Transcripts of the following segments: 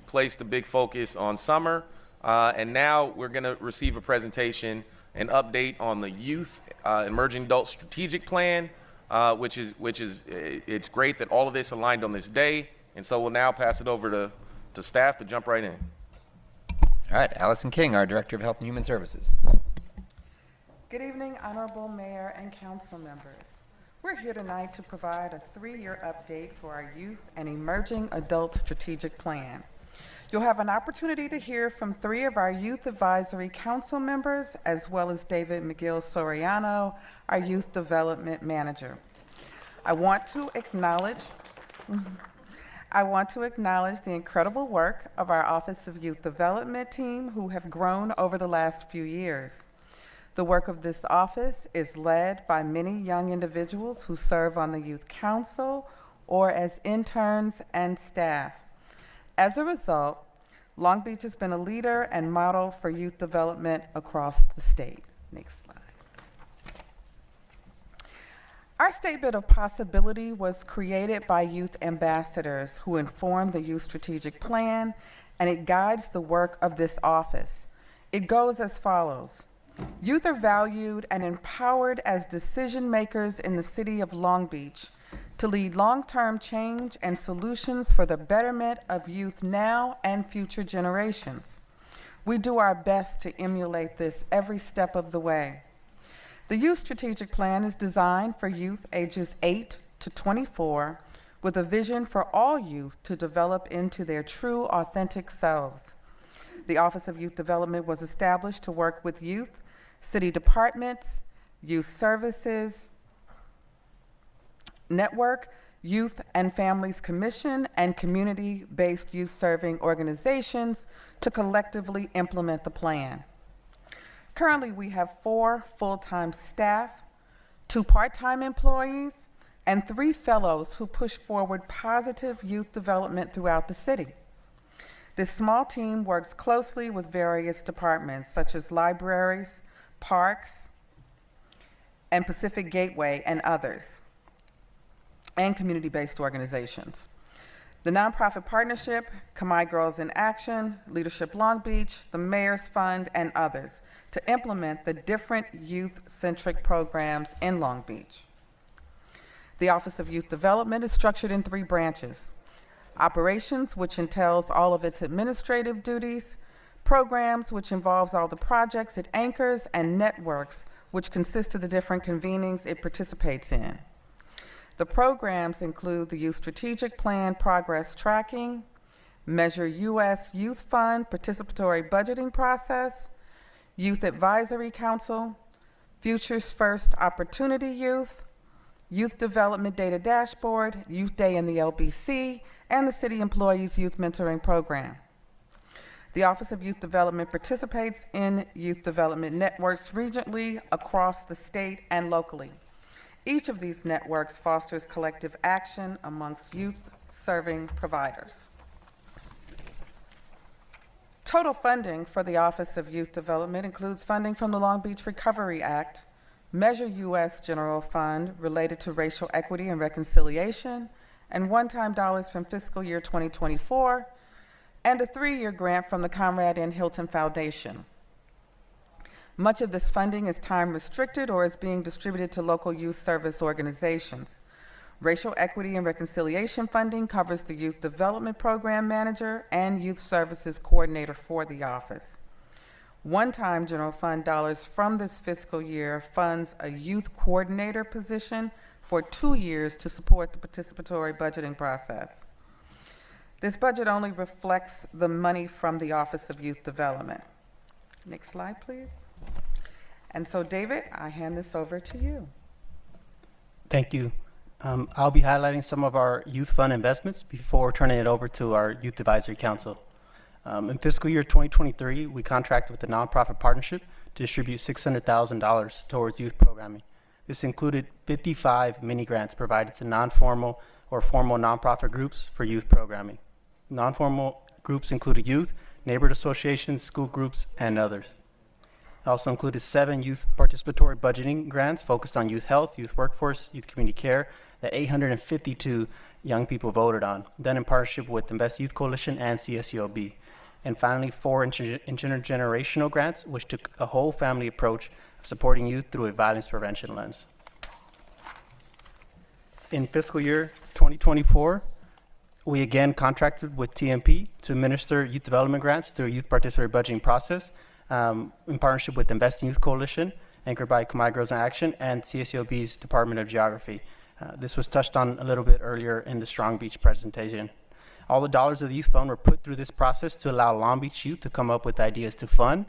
placed a big focus on summer, and now we're going to receive a presentation, an update on the Youth Emerging Adult Strategic Plan, which is it's great that all of this aligned on this day, and so we'll now pass it over to staff to jump right in. All right, Allison King, our Director of Health and Human Services. Good evening, Honorable Mayor and Council members. We're here tonight to provide a 3-year update for our Youth and Emerging Adult Strategic Plan. You'll have an opportunity to hear from 3 of our Youth Advisory Council members, as well as David McGill-Soriano, our Youth Development Manager. I want to acknowledge the incredible work of our Office of Youth Development team, who have grown over the last few years. The work of this office is led by many young individuals who serve on the Youth Council or as interns and staff. As a result, Long Beach has been a leader and model for youth development across the state. Next slide. Our statement of possibility was created by youth ambassadors who inform the Youth Strategic Plan, and it guides the work of this office. It goes as follows. Youth are valued and empowered as decision makers in the city of Long Beach to lead long-term change and solutions for the betterment of youth now and future generations. We do our best to emulate this every step of the way. The Youth Strategic Plan is designed for youth ages 8 to 24 with a vision for all youth to develop into their true, authentic selves. The Office of Youth Development was established to work with youth, city departments, youth services network, Youth and Families Commission, and community-based youth-serving organizations to collectively implement the plan. Currently, we have 4 full-time staff, 2 part-time employees, and 3 fellows who push forward positive youth development throughout the city. This small team works closely with various departments such as libraries, parks, and Pacific Gateway, and others, and community-based organizations. The nonprofit partnership, Kamai Girls in Action, Leadership Long Beach, the Mayor's Fund, and others to implement the different youth-centric programs in Long Beach. The Office of Youth Development is structured in 3 branches. Operations, which entails all of its administrative duties, programs, which involves all the projects it anchors, and networks, which consist of the different convenings it participates in. The programs include the Youth Strategic Plan Progress Tracking, Measure US Youth Fund Participatory Budgeting Process, Youth Advisory Council, Futures First Opportunity Youth, Youth Development Data Dashboard, Youth Day in the LBC, and the City Employees Youth Mentoring Program. The Office of Youth Development participates in youth development networks regionally across the state and locally. Each of these networks fosters collective action amongst youth-serving providers. Total funding for the Office of Youth Development includes funding from the Long Beach Recovery Act, Measure US General Fund related to racial equity and reconciliation, and one-time dollars from fiscal year 2024, and a 3-year grant from the Conrad N. Hilton Foundation. Much of this funding is time restricted or is being distributed to local youth service organizations. Racial equity and reconciliation funding covers the Youth Development Program Manager and Youth Services Coordinator for the office. One-time general fund dollars from this fiscal year funds a youth coordinator position for 2 years to support the participatory budgeting process. This budget only reflects the money from the Office of Youth Development. Next slide, please. And so, David, I hand this over to you. Thank you. I'll be highlighting some of our youth fund investments before turning it over to our Youth Advisory Council. In fiscal year 2023, we contracted with the nonprofit partnership to distribute $600,000 towards youth programming. This included 55 mini grants provided to non-formal or formal nonprofit groups for youth programming. Non-formal groups included youth, neighborhood associations, school groups, and others. It also included 7 youth participatory budgeting grants focused on youth health, youth workforce, youth community care, that 852 young people voted on, done in partnership with Invest Youth Coalition and CSUOB. And finally, 4 intergenerational grants, which took a whole family approach of supporting youth through a violence prevention lens. In fiscal year 2024, we again contracted with TMP to administer youth development grants through a youth participatory budgeting process in partnership with Invest Youth Coalition, anchored by Khmer Girls in Action, and CSUOB's Department of Geography. This was touched on a little bit earlier in the Strong Beach presentation. All the dollars of the youth fund were put through this process to allow Long Beach youth to come up with ideas to fund,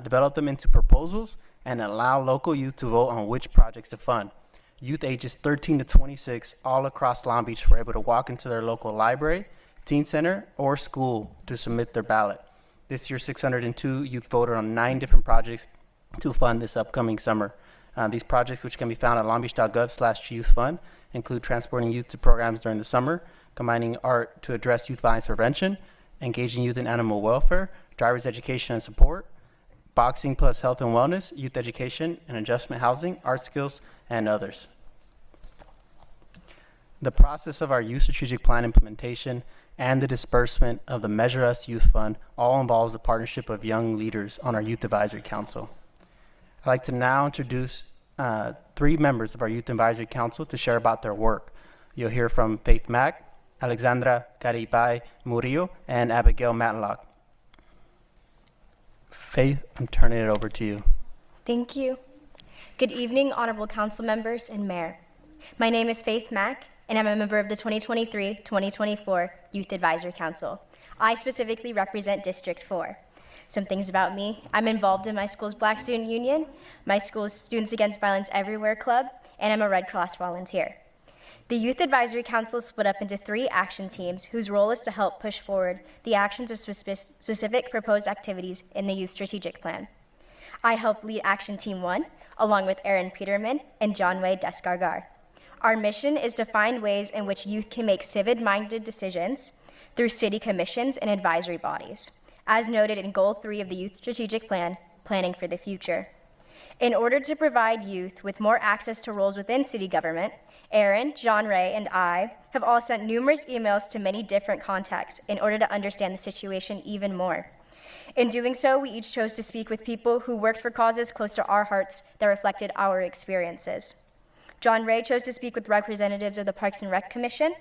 develop them into proposals, and allow local youth to vote on which projects to fund. Youth ages 13 to 26 all across Long Beach were able to walk into their local library, teen center, or school to submit their ballot. This year, 602 youth voted on 9 different projects to fund this upcoming summer. These projects, which can be found at longbeach.gov/youthfund, include transporting youth to programs during the summer, combining art to address youth violence prevention, engaging youth in animal welfare, driver's education and support, boxing plus health and wellness, youth education and adjustment housing, art skills, and others. The process of our youth strategic plan implementation and the disbursement of the Measure Us Youth Fund all involves the partnership of young leaders on our Youth Advisory Council. I'd like to now introduce 3 members of our Youth Advisory Council to share about their work. You'll hear from Faith Mack, Alexandra Caribay Murillo, and Abigail Matlock. Faith, I'm turning it over to you. Thank you. Good evening, honorable council members and mayor. My name is Faith Mack, and I'm a member of the 2023-2024 Youth Advisory Council. I specifically represent District 4. Some things about me: I'm involved in my school's Black Student Union, my school's Students Against Violence Everywhere Club, and I'm a Red Cross volunteer. The Youth Advisory Council is split up into 3 action teams whose role is to help push forward the actions of specific proposed activities in the Youth Strategic Plan. I help lead Action Team 1, along with Aaron Peterman and John Way Descargar. Our mission is to find ways in which youth can make civic-minded decisions through city commissions and advisory bodies, as noted in Goal 3 of the Youth Strategic Plan, Planning for the Future. In order to provide youth with more access to roles within city government, Aaron, John Ray, and I have all sent numerous emails to many different contacts in order to understand the situation even more. In doing so, we each chose to speak with people who worked for causes close to our hearts that reflected our experiences. John Ray chose to speak with representatives of the Parks and Rec Commission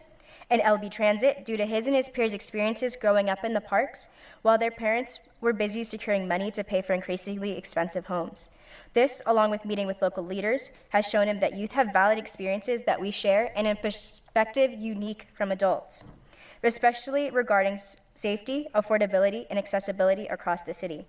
and LB Transit due to his and his peers' experiences growing up in the parks while their parents were busy securing money to pay for increasingly expensive homes. This, along with meeting with local leaders, has shown him that youth have valid experiences that we share and a perspective unique from adults, especially regarding safety, affordability, and accessibility across the city.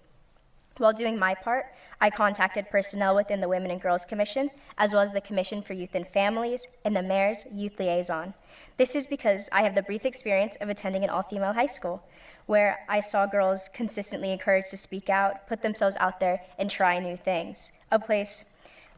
While doing my part, I contacted personnel within the Women and Girls Commission, as well as the Commission for Youth and Families and the Mayor's Youth Liaison. This is because I have the brief experience of attending an all-female high school, where I saw girls consistently encouraged to speak out, put themselves out there, and try new things. A place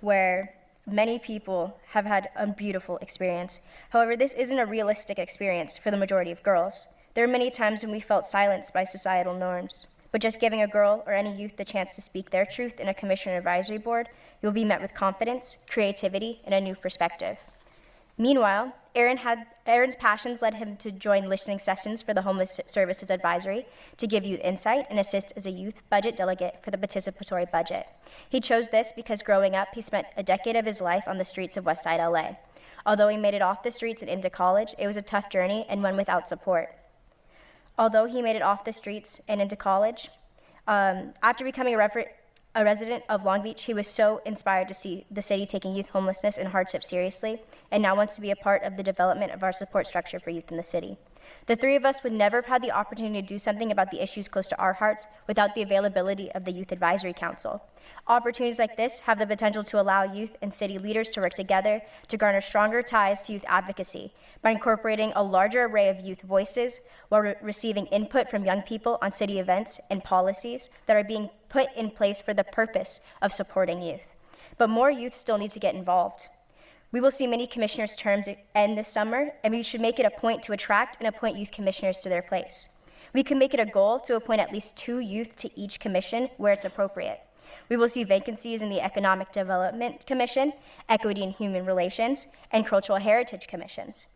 where many people have had a beautiful experience. However, this isn't a realistic experience for the majority of girls. There are many times when we felt silenced by societal norms. But just giving a girl or any youth the chance to speak their truth in a commission or advisory board, you'll be met with confidence, creativity, and a new perspective. Meanwhile, Aaron's passions led him to join listening sessions for the Homeless Services Advisory to give youth insight and assist as a youth budget delegate for the participatory budget. He chose this because growing up, he spent a decade of his life on the streets of Westside LA. Although he made it off the streets and into college, it was a tough journey and one without support. Although he made it off the streets and into college, after becoming a resident of Long Beach, he was so inspired to see the city taking youth homelessness and hardship seriously, and now wants to be a part of the development of our support structure for youth in the city. The 3 of us would never have had the opportunity to do something about the issues close to our hearts without the availability of the Youth Advisory Council. Opportunities like this have the potential to allow youth and city leaders to work together to garner stronger ties to youth advocacy by incorporating a larger array of youth voices while receiving input from young people on city events and policies that are being put in place for the purpose of supporting youth. But more youth still need to get involved. We will see many commissioners' terms end this summer, and we should make it a point to attract and appoint youth commissioners to their place. We can make it a goal to appoint at least 2 youth to each commission where it's appropriate. We will see vacancies in the Economic Development Commission, Equity and Human Relations, and Cultural Heritage Commissions.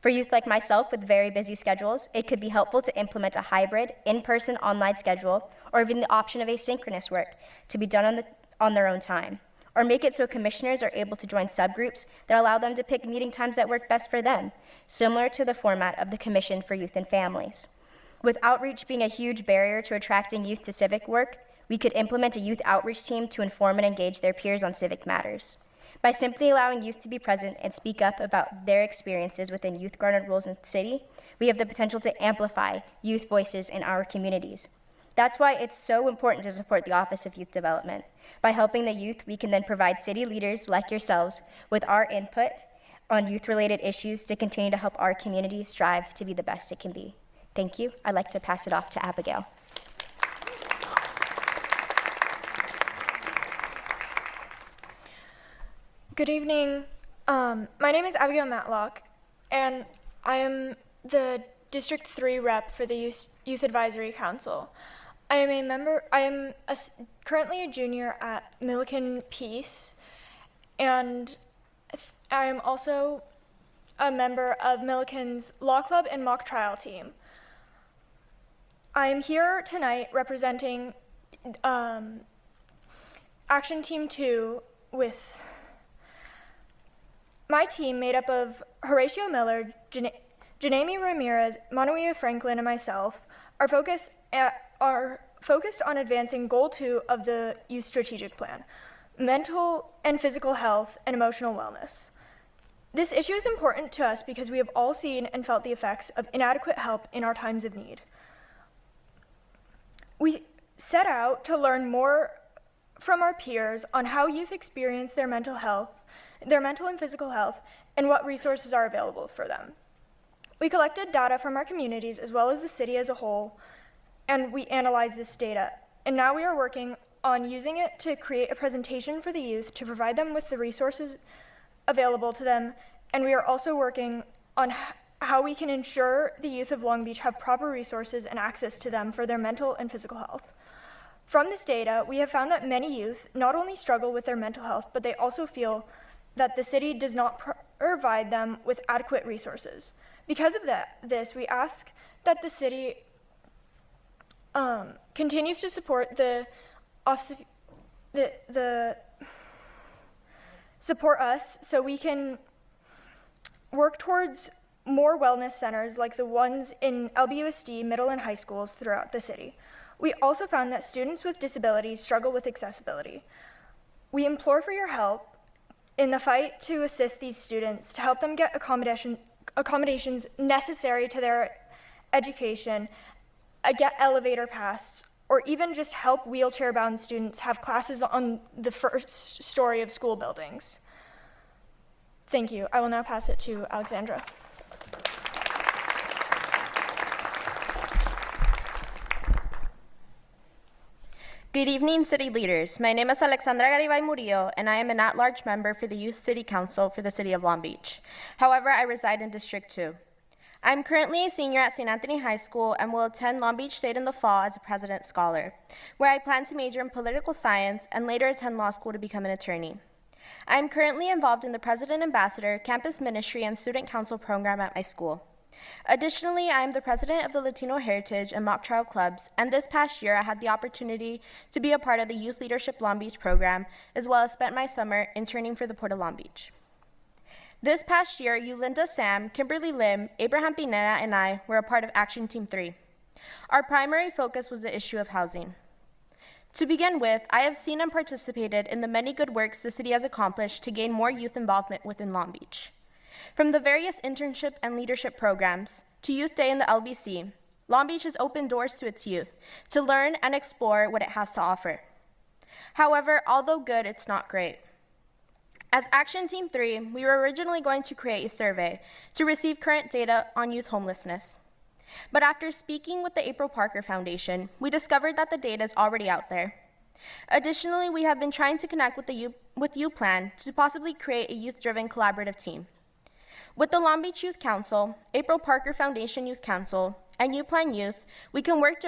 For youth like myself with very busy schedules, it could be helpful to implement a hybrid, in-person, online schedule, or even the option of asynchronous work to be done on their own time. Or make it so commissioners are able to join subgroups that allow them to pick meeting times that work best for them, similar to the format of the Commission for Youth and Families. With outreach being a huge barrier to attracting youth to civic work, we could implement a youth outreach team to inform and engage their peers on civic matters. By simply allowing youth to be present and speak up about their experiences within youth garnered roles in the city, we have the potential to amplify youth voices in our communities. That's why it's so important to support the Office of Youth Development. By helping the youth, we can then provide city leaders like yourselves with our input on youth-related issues to continue to help our community strive to be the best it can be. Thank you. I'd like to pass it off to Abigail. Good evening. My name is Abigail Matlock, and I am the District 3 rep for the Youth Advisory Council. I am currently a junior at Millikan Peace, and I am also a member of Millikan's Law Club and mock trial team. I am here tonight representing Action Team 2 with my team made up of Horatio Miller, Janami Ramirez, Manuia Franklin, and myself are focused on advancing Goal 2 of the Youth Strategic Plan, mental and physical health and emotional wellness. This issue is important to us because we have all seen and felt the effects of inadequate help in our times of need. We set out to learn more from our peers on how youth experience their mental and physical health, and what resources are available for them. We collected data from our communities as well as the city as a whole, and we analyzed this data. And now we are working on using it to create a presentation for the youth to provide them with the resources available to them, and we are also working on how we can ensure the youth of Long Beach have proper resources and access to them for their mental and physical health. From this data, we have found that many youth not only struggle with their mental health, but they also feel that the city does not provide them with adequate resources. Because of this, we ask that the city continues to support support us so we can work towards more wellness centers like the ones in LBUSD middle and high schools throughout the city. We also found that students with disabilities struggle with accessibility. We implore for your help in the fight to assist these students, to help them get accommodations necessary to their education, get elevator pass, or even just help wheelchair-bound students have classes on the first story of school buildings. Thank you. I will now pass it to Alexandra. Good evening, city leaders. My name is Alexandra Garibay Murillo, and I am an at-large member for the Youth City Council for the City of Long Beach. However, I reside in District 2. I'm currently a senior at St. Anthony High School and will attend Long Beach State in the fall as a President Scholar, where I plan to major in political science and later attend law school to become an attorney. I am currently involved in the President Ambassador, Campus Ministry, and Student Council program at my school. Additionally, I am the president of the Latino Heritage and Mock Trial Clubs, and this past year I had the opportunity to be a part of the Youth Leadership Long Beach program, as well as spent my summer interning for the Port of Long Beach. This past year, Yulinda Sam, Kimberly Lim, Abraham Pineda, and I were a part of Action Team 3. Our primary focus was the issue of housing. To begin with, I have seen and participated in the many good works the city has accomplished to gain more youth involvement within Long Beach. From the various internship and leadership programs to Youth Day in the LBC, Long Beach has opened doors to its youth to learn and explore what it has to offer. However, although good, it's not great. As Action Team 3, we were originally going to create a survey to receive current data on youth homelessness. But after speaking with the April Parker Foundation, we discovered that the data is already out there. Additionally, we have been trying to connect with U-Plan to possibly create a youth-driven collaborative team. With the Long Beach Youth Council, April Parker Foundation Youth Council, and U-Plan Youth, we can work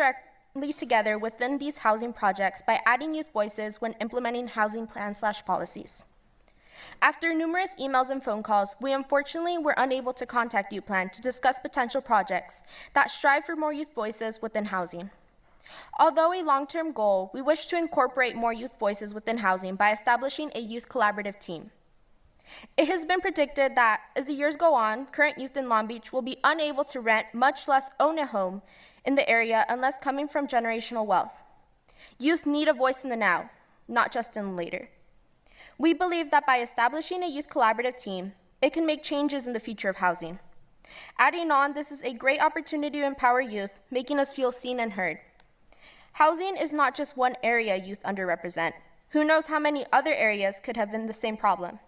families together within these housing projects by adding youth voices when implementing housing plans/policies. After numerous emails and phone calls, we unfortunately were unable to contact Youth Plan to discuss potential projects that strive for more youth voices within housing. Although a long-term goal, we wish to incorporate more youth voices within housing by establishing a youth collaborative team. It has been predicted that as the years go on, current youth in Long Beach will be unable to rent, much less own a home in the area unless coming from generational wealth. Youth need a voice in the now, not just in the later. We believe that by establishing a youth collaborative team, it can make changes in the future of housing. Adding on, this is a great opportunity to empower youth, making us feel seen and heard. Housing is not just one area youth underrepresent. Who knows how many other areas could have been the same problem?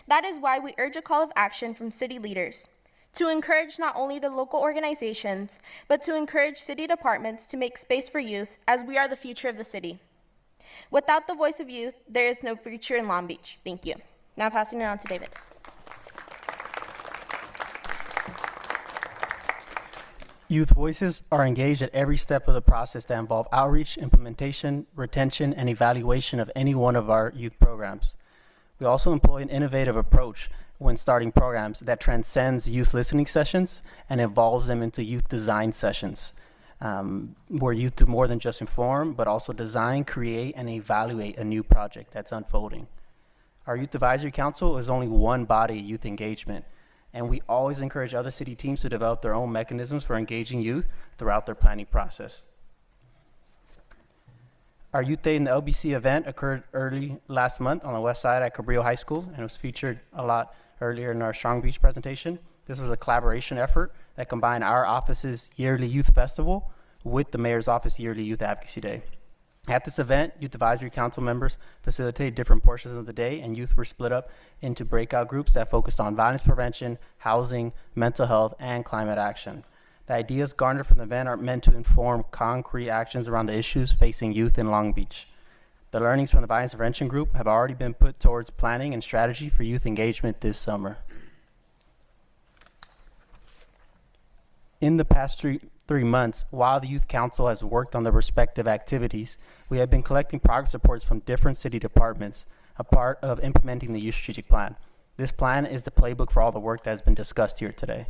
That is why we urge a call of action from city leaders to encourage not only the local organizations, but to encourage city departments to make space for youth, as we are the future of the city. Without the voice of youth, there is no future in Long Beach. Thank you. Now passing it on to David. Youth voices are engaged at every step of the process that involve outreach, implementation, retention, and evaluation of any one of our youth programs. We also employ an innovative approach when starting programs that transcends youth listening sessions and evolves them into youth design sessions, where youth do more than just inform, but also design, create, and evaluate a new project that's unfolding. Our Youth Advisory Council is only one body of youth engagement, and we always encourage other city teams to develop their own mechanisms for engaging youth throughout their planning process. Our Youth Day in the LBC event occurred early last month on the west side at Cabrillo High School, and was featured a lot earlier in our Strong Beach presentation. This was a collaboration effort that combined our office's yearly youth festival with the Mayor's Office yearly Youth Advocacy Day. At this event, Youth Advisory Council members facilitated different portions of the day, and youth were split up into breakout groups that focused on violence prevention, housing, mental health, and climate action. The ideas garnered from the event are meant to inform concrete actions around the issues facing youth in Long Beach. The learnings from the violence prevention group have already been put towards planning and strategy for youth engagement this summer. In the past three months, while the Youth Council has worked on their respective activities, we have been collecting progress reports from different city departments, a part of implementing the Youth Strategic Plan. This plan is the playbook for all the work that has been discussed here today.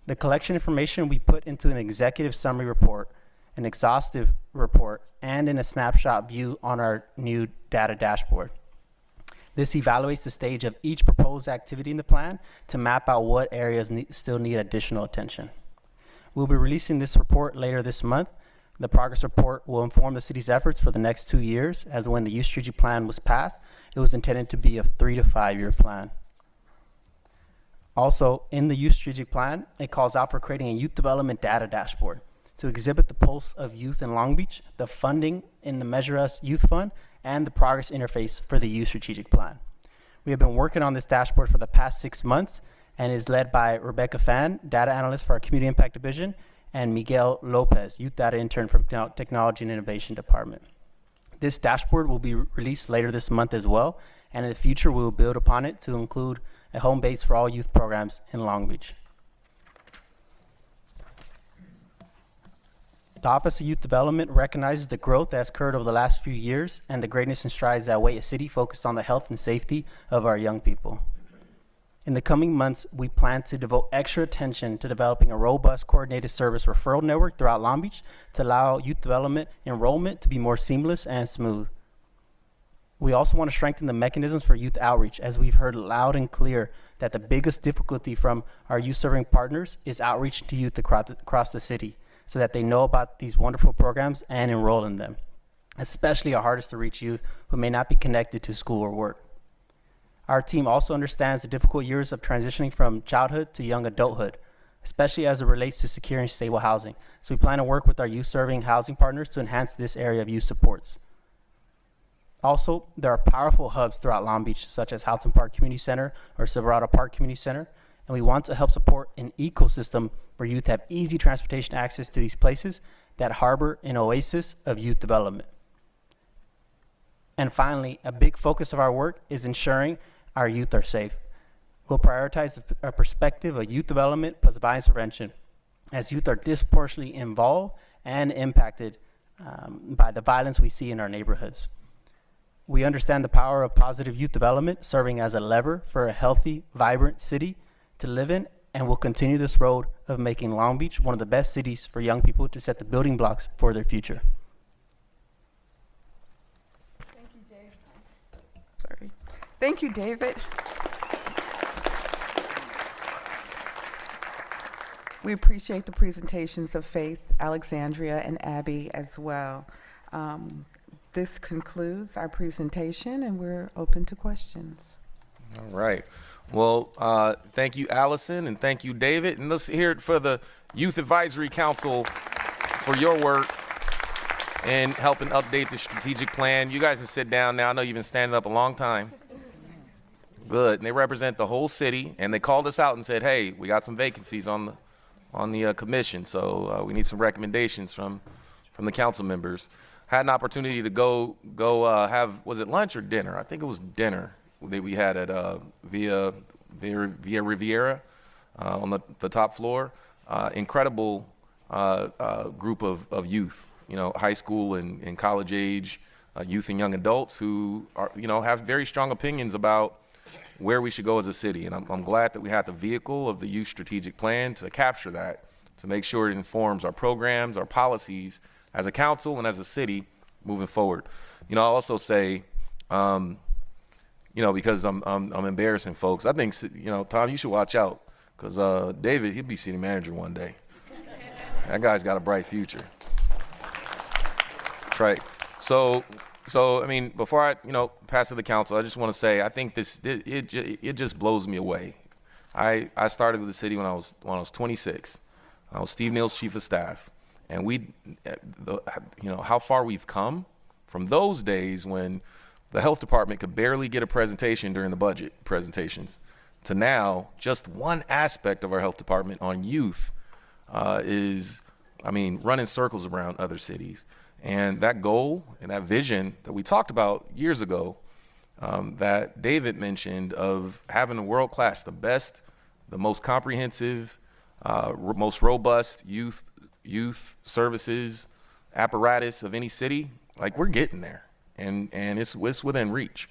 The collection information we put into an executive summary report, an exhaustive report, and in a snapshot view on our new data dashboard. This evaluates the stage of each proposed activity in the plan to map out what areas still need additional attention. We'll be releasing this report later this month. The progress report will inform the city's efforts for the next 2 years, as when the Youth Strategic Plan was passed, it was intended to be a 3 to 5 year plan. Also, in the Youth Strategic Plan, it calls out for creating a youth development data dashboard to exhibit the pulse of youth in Long Beach, the funding in the Measure Us Youth Fund, and the progress interface for the Youth Strategic Plan. We have been working on this dashboard for the past 6 months, and is led by Rebecca Fan, data analyst for our Community Impact Division, and Miguel Lopez, youth data intern for Technology and Innovation Department. This dashboard will be released later this month as well, and in the future we will build upon it to include a home base for all youth programs in Long Beach. The Office of Youth Development recognizes the growth that has occurred over the last few years and the greatness and strides that await a city focused on the health and safety of our young people. In the coming months, we plan to devote extra attention to developing a robust coordinated service referral network throughout Long Beach to allow youth development enrollment to be more seamless and smooth. We also want to strengthen the mechanisms for youth outreach, as we've heard loud and clear that the biggest difficulty from our youth serving partners is outreach to youth across the city so that they know about these wonderful programs and enroll in them, especially our hardest to reach youth who may not be connected to school or work. Our team also understands the difficult years of transitioning from childhood to young adulthood, especially as it relates to securing stable housing. So we plan to work with our youth serving housing partners to enhance this area of youth supports. Also, there are powerful hubs throughout Long Beach, such as Houghton Park Community Center or Silverado Park Community Center, and we want to help support an ecosystem where youth have easy transportation access to these places that harbor an oasis of youth development. And finally, a big focus of our work is ensuring our youth are safe. We'll prioritize a perspective of youth development plus violence prevention, as youth are disproportionately involved and impacted by the violence we see in our neighborhoods. We understand the power of positive youth development, serving as a lever for a healthy, vibrant city to live in, and will continue this road of making Long Beach one of the best cities for young people to set the building blocks for their future. Thank you, David. Sorry. Thank you, David. We appreciate the presentations of Faith, Alexandria, and Abby as well. This concludes our presentation, and we're open to questions. All right. Well, thank you, Allison, and thank you, David. And let's hear it for the Youth Advisory Council for your work in helping update the strategic plan. You guys can sit down now. I know you've been standing up a long time. Good. And they represent the whole city, and they called us out and said, hey, we got some vacancies on the commission, so we need some recommendations from the council members. Had an opportunity to go have, was it lunch or dinner? I think it was dinner that we had at Via Riviera on the top floor. Incredible group of youth, high school and college age youth and young adults who are, have very strong opinions about where we should go as a city. And I'm glad that we had the vehicle of the youth strategic plan to capture that, to make sure it informs our programs, our policies as a council and as a city moving forward. I'll also say, because I'm embarrassing folks, I think, Tom, you should watch out, because David, he'll be city manager one day. That guy's got a bright future. That's right. So I mean, before I, pass to the council, I just want to say, I think it just blows me away. I started with the city when I was 26. I was Steve Neal's chief of staff, and how far we've come from those days when the health department could barely get a presentation during the budget presentations, to now just one aspect of our health department on youth is, running circles around other cities. And that goal and that vision that we talked about years ago, that David mentioned, of having a world-class, the best, the most comprehensive, most robust youth services apparatus of any city, we're getting there, and it's within reach.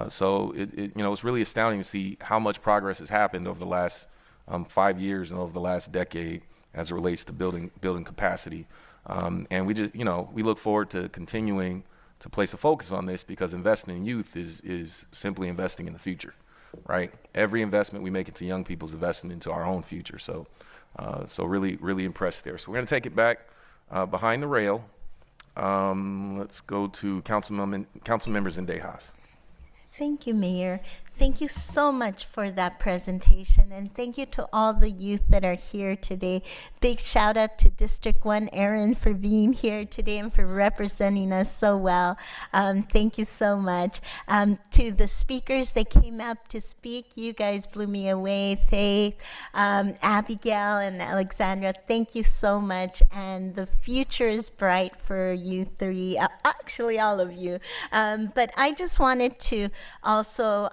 So it's really astounding to see how much progress has happened over the last 5 years and over the last decade as it relates to building capacity. And we just, we look forward to continuing to place a focus on this, because investing in youth is simply investing in the future, right? Every investment we make into young people is investing into our own future. So really, really impressed there. So we're going to take it back behind the rail. Let's go to council members in Dejas. Thank you, Mayor. Thank you so much for that presentation, and thank you to all the youth that are here today. Big shout out to District 1 Erin for being here today and for representing us so well. Thank you so much. To the speakers that came up to speak, you guys blew me away. Faith, Abigail, and Alexandra, thank you so much. And the future is bright for you three, actually all of you. But I just wanted to also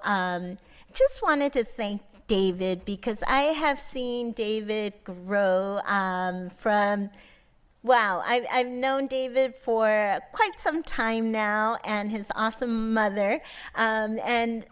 thank David, because I have seen David grow from, wow, I've known David for quite some time now, and his awesome mother, and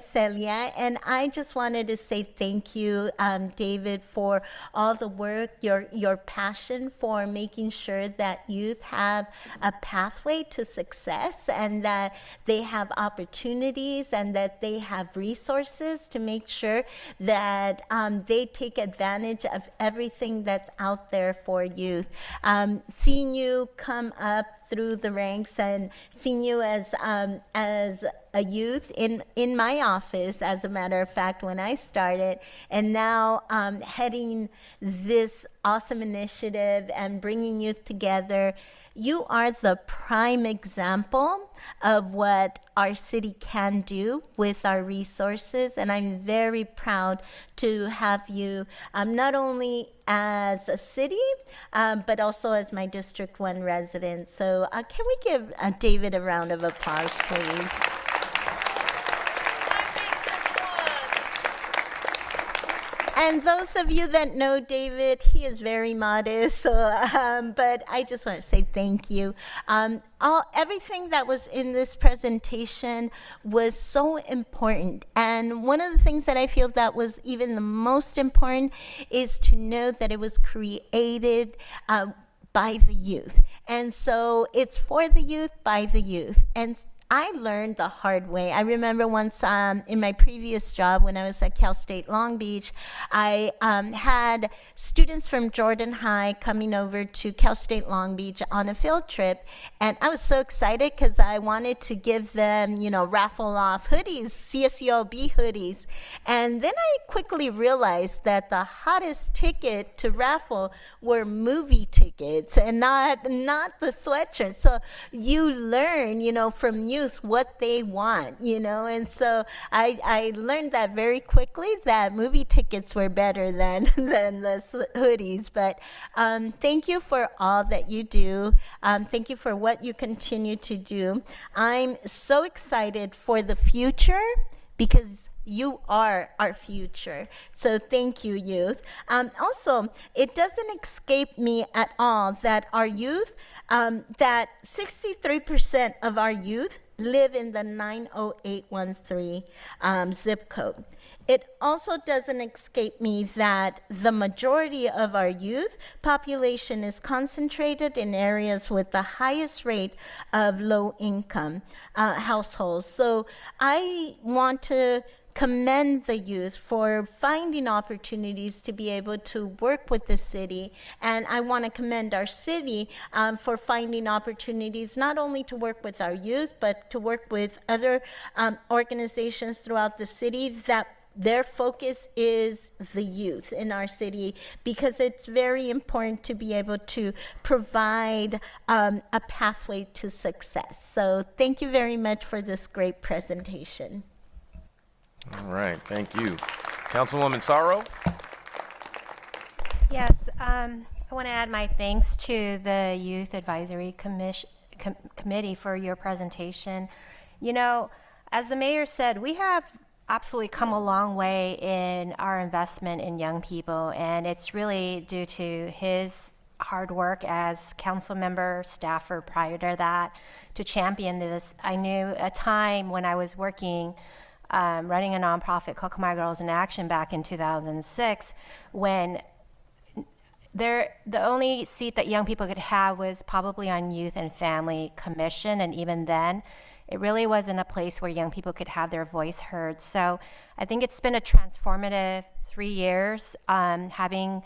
Celia, and I just wanted to say thank you, David, for all the work, your passion for making sure that youth have a pathway to success, and that they have opportunities, and that they have resources to make sure that they take advantage of everything that's out there for youth. Seeing you come up through the ranks, and seeing you as a youth in my office, as a matter of fact, when I started, and now heading this awesome initiative and bringing youth together. You are the prime example of what our city can do with our resources, and I'm very proud to have you not only as a city, but also as my District 1 resident. So can we give David a round of applause, please? And those of you that know David, he is very modest. So, but I just want to say thank you. Everything that was in this presentation was so important. And one of the things that I feel that was even the most important is to know that it was created by the youth. And so it's for the youth, by the youth. And I learned the hard way. I remember once in my previous job when I was at Cal State Long Beach, I had students from Jordan High coming over to Cal State Long Beach on a field trip. And I was so excited because I wanted to give them, raffle off hoodies, CSULB hoodies. And then I quickly realized that the hottest ticket to raffle were movie tickets and not the sweatshirts. So you learn, from youth what they want, and so I learned that very quickly that movie tickets were better than the hoodies. But thank you for all that you do. Thank you for what you continue to do. I'm so excited for the future because you are our future. So thank you, youth. Also, it doesn't escape me at all that our youth, that 63% of our youth live in the 90813 zip code. It also doesn't escape me that the majority of our youth population is concentrated in areas with the highest rate of low-income households. So I want to commend the youth for finding opportunities to be able to work with the city. And I want to commend our city for finding opportunities not only to work with our youth, but to work with other organizations throughout the city that their focus is the youth in our city, because it's very important to be able to provide a pathway to success. So thank you very much for this great presentation. All right, thank you. Councilwoman Sorrow? Yes, I want to add my thanks to the Youth Advisory Committee for your presentation. As the mayor said, we have absolutely come a long way in our investment in young people, and it's really due to his hard work as council member, staffer prior to that, to champion this. I knew a time when I was working running a nonprofit called My Girls in Action back in 2006, when the only seat that young people could have was probably on Youth and Family Commission, and even then, it really wasn't a place where young people could have their voice heard. So I think it's been a transformative 3 years, having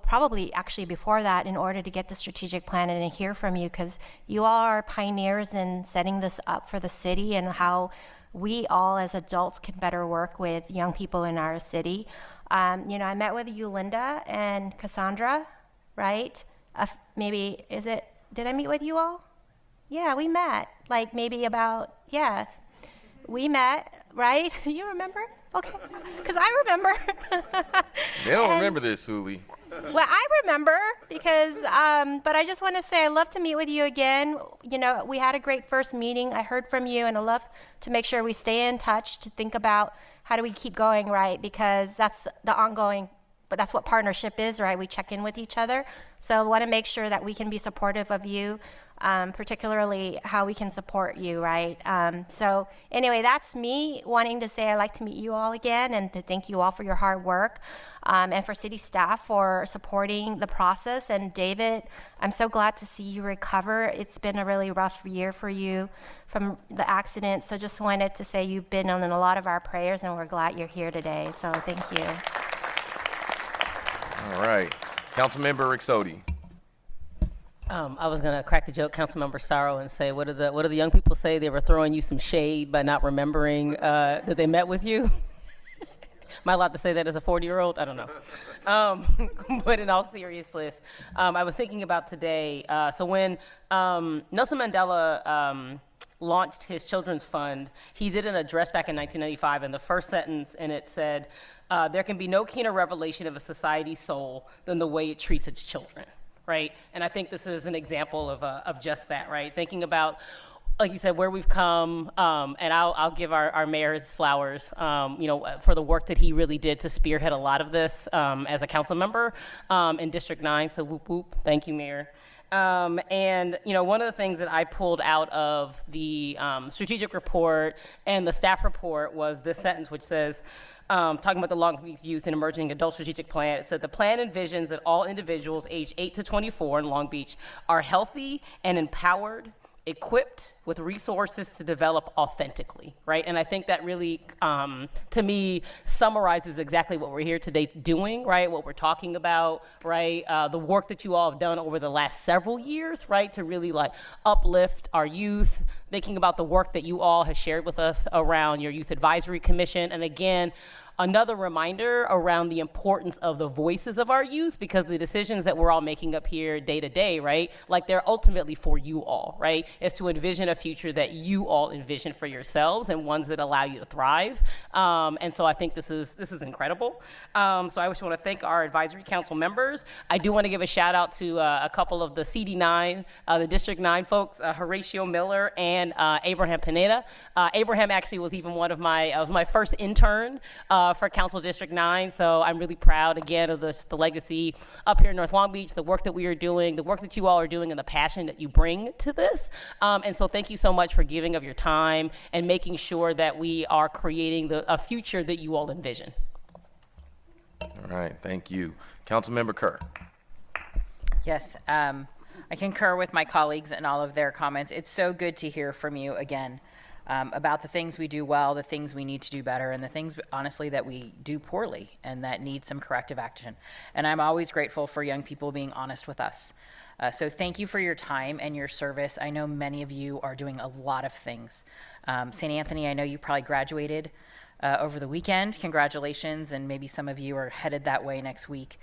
probably actually before that, in order to get the strategic plan and to hear from you, because you all are pioneers in setting this up for the city and how we all as adults can better work with young people in our city. I met with you, Linda, and Cassandra, right? Did I meet with you all? Yeah, we met, we met, right? You remember? Okay, because I remember. They don't remember this, Suli. Well, I remember because, but I just want to say I love to meet with you again. We had a great first meeting. I heard from you, and I love to make sure we stay in touch to think about how do we keep going, right? Because that's the ongoing, but that's what partnership is, right? We check in with each other. So I want to make sure that we can be supportive of you, particularly how we can support you, right? So anyway, that's me wanting to say I'd like to meet you all again and to thank you all for your hard work, and for city staff for supporting the process. And David, I'm so glad to see you recover. It's been a really rough year for you from the accident. So just wanted to say you've been on a lot of our prayers, and we're glad you're here today. So thank you. All right. Councilmember Rixodi. I was gonna crack a joke, Councilmember Sorrow, and say, what do the young people say? They were throwing you some shade by not remembering that they met with you. Am I allowed to say that as a 40-year-old? I don't know. But in all seriousness, I was thinking about today. So when Nelson Mandela launched his children's fund, he did an address back in 1995, and the first sentence in it said, "There can be no keener revelation of a society's soul than the way it treats its children." Right? And I think this is an example of just that, right? Thinking about like you said, where we've come, and I'll give our mayor his flowers, for the work that he really did to spearhead a lot of this as a council member in District 9. So whoop whoop, thank you, Mayor. And one of the things that I pulled out of the strategic report and the staff report was this sentence, which says, talking about the Long Beach Youth and Emerging Adult Strategic Plan, it said the plan envisions that all individuals aged 8 to 24 in Long Beach are healthy and empowered, equipped with resources to develop authentically, right? And I think that really, to me, summarizes exactly what we're here today doing, right? What we're talking about, right? The work that you all have done over the last several years, right? To really like uplift our youth, thinking about the work that you all have shared with us around your Youth Advisory Commission. And again, another reminder around the importance of the voices of our youth, because the decisions that we're all making up here day to day, right? Like they're ultimately for you all, right? Is to envision a future that you all envision for yourselves and ones that allow you to thrive. And so I think this is incredible. So I just want to thank our advisory council members. I do want to give a shout out to a couple of the CD9, the District 9 folks, Horatio Miller and Abraham Pineda. Abraham actually was even one of my first intern for Council District 9, so I'm really proud again of the legacy up here in North Long Beach, the work that we are doing, the work that you all are doing, and the passion that you bring to this. And so thank you so much for giving of your time and making sure that we are creating a future that you all envision. All right, thank you. Councilmember Kerr. Yes, I concur with my colleagues and all of their comments. It's so good to hear from you again. About the things we do well, the things we need to do better, and the things, honestly, that we do poorly and that need some corrective action. And I'm always grateful for young people being honest with us. So thank you for your time and your service. I know many of you are doing a lot of things. St. Anthony, I know you probably graduated over the weekend. Congratulations, and maybe some of you are headed that way next week.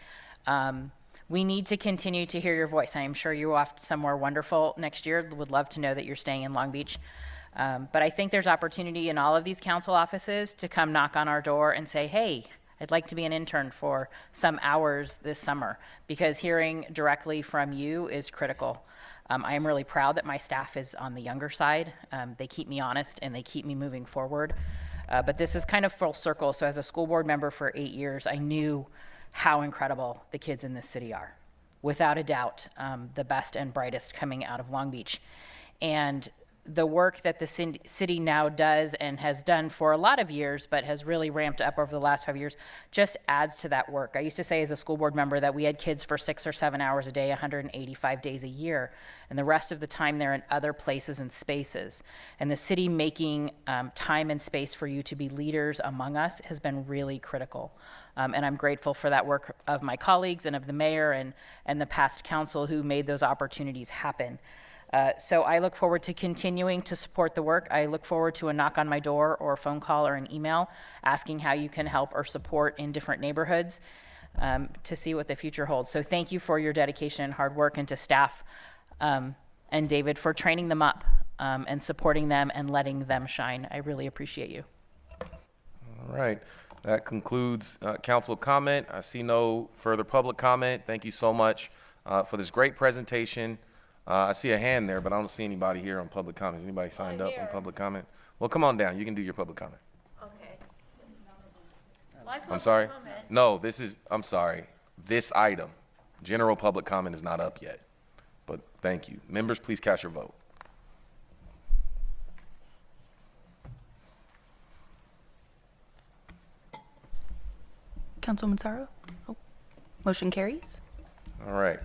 We need to continue to hear your voice. I am sure you're off somewhere wonderful next year. Would love to know that you're staying in Long Beach. But I think there's opportunity in all of these council offices to come knock on our door and say, hey, I'd like to be an intern for some hours this summer, because hearing directly from you is critical. I am really proud that my staff is on the younger side. They keep me honest and they keep me moving forward. But this is kind of full circle. So as a school board member for 8 years, I knew how incredible the kids in this city are. Without a doubt, the best and brightest coming out of Long Beach. And the work that the city now does and has done for a lot of years, but has really ramped up over the last 5 years, just adds to that work. I used to say as a school board member that we had kids for 6 or 7 hours a day, 185 days a year, and the rest of the time they're in other places and spaces. And the city making time and space for you to be leaders among us has been really critical. And I'm grateful for that work of my colleagues and of the mayor and the past council who made those opportunities happen. So I look forward to continuing to support the work. I look forward to a knock on my door or a phone call or an email asking how you can help or support in different neighborhoods to see what the future holds. So thank you for your dedication and hard work, and to staff and David for training them up and supporting them and letting them shine. I really appreciate you. All right. That concludes council comment. I see no further public comment. Thank you so much for this great presentation. I see a hand there, but I don't see anybody here on public comment. Is anybody signed up on public comment? Well, come on down. You can do your public comment. Okay. I'm sorry? No, I'm sorry. This item, general public comment, is not up yet. But thank you. Members, please cast your vote. Councilwoman Sorrow? Oh. Motion carries. All right.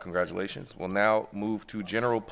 Congratulations. We'll now move to general public